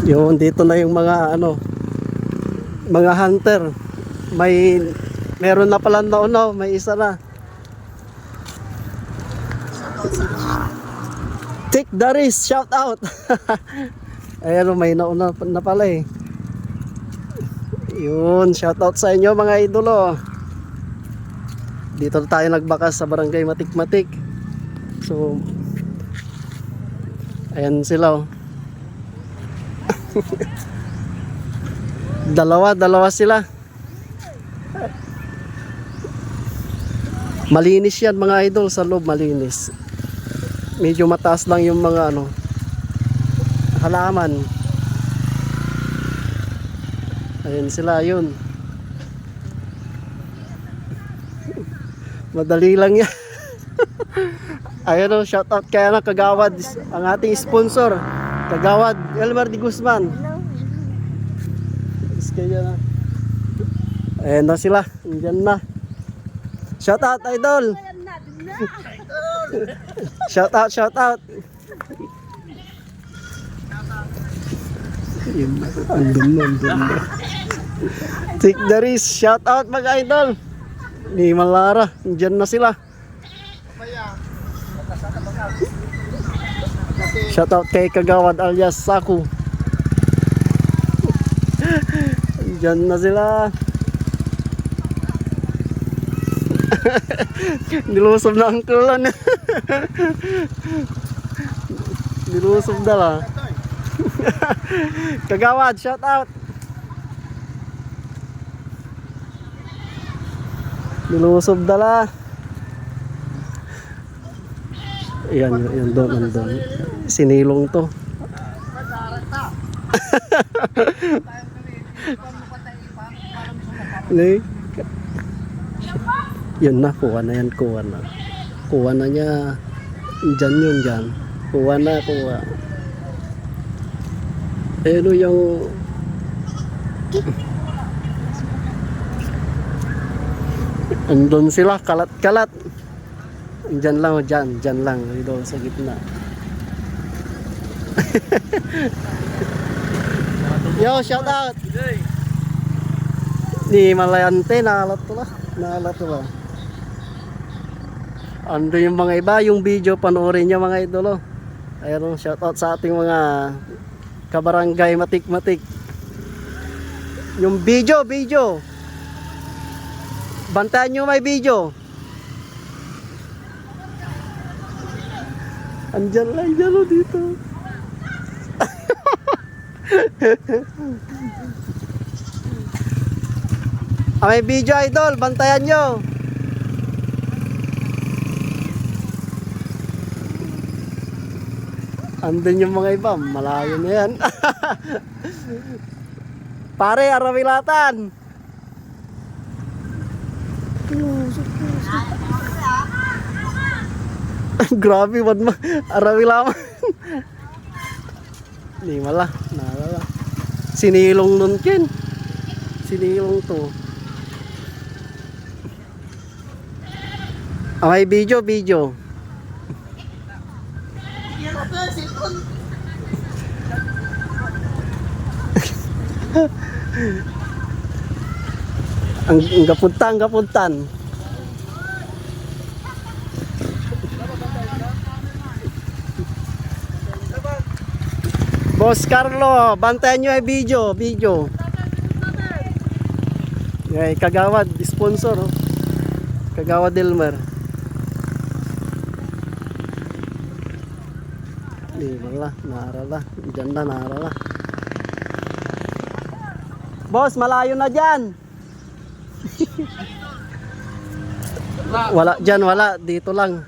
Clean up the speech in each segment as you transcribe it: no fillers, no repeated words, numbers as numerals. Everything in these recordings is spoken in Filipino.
Yun, dito na yung mga ano, mga hunter. Meron na pala naunaw, may isa na. Take the risk, shout out. Ayan, may nauna na pala eh. Yun, shout out sa inyo mga idolo. Dito na tayo nagbakas sa barangay Matik-Matik. So, ayan sila oh. Dalawa sila. Malinis yan mga idol, sa loob malinis. Medyo mataas lang yung mga ano, halaman. Ayan sila, yun. Madali lang yan. Ayan o, shout out kaya na Kagawad, ang ating sponsor, Kagawad Elmer D. Guzman. Kaya na. Ayan na sila, andyan na. Shout out idol. Shout out. Andun na. Take the risk, shout out mga idol. Ni Malara, andyan na sila. Shout out kay Kagawad alias Saku. Andyan na sila. Nilusob na ang kulon. Nilusob na lang. Kagawad, shout out. Nilusob na lang. Yan doon. Sinilong to. Yan na, kuha na yan. Kuha na niya. Dyan. Kuha na. Ano yung andun sila, kalat. Dyan lang. Dito sa gitna. Yo, shout out. Ni Malayante, nahalat to ba? Ando yung mga iba, yung video panoorin nyo mga idolo. Ayun, shout out sa ating mga kabarangay Matik-Matik. Yung video. Bantayan nyo may video. Andyan lang dito. May video idol, bantayan nyo. Andun yung mga iba, malayo na yan. Pare, arawilatan. Grabe, arawilaman. Hindi mala, nalala. Sinilong nun kin. Sinilong to. May video. ang gapuntan. Boss Carlo, bantayan nyo ay video. Ay, Kagawad, sponsor. Kagawad Elmer. Narala. Diyan na, narala. Boss, malayo na dyan. Wala. Dito lang.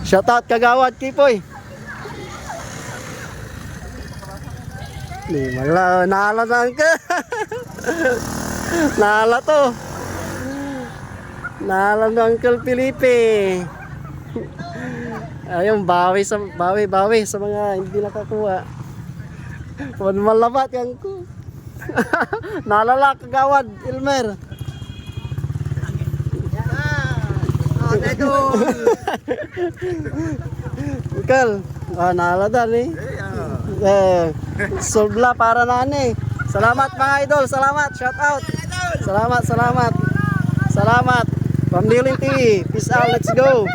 Shout out Kagawad, Kipoy. Naala na ka. Naala to. Naala ng Uncle Felipe. Ayun, bawi sa mga hindi nakakuha. Huwag malabat yan ko. Naalala Kagawad Elmer. Uncle, naalala dan eh. Sobla para na ani. Salamat mga idol, salamat, shout out. Salamat. Salamat. Pamilin TV, peace out, let's go.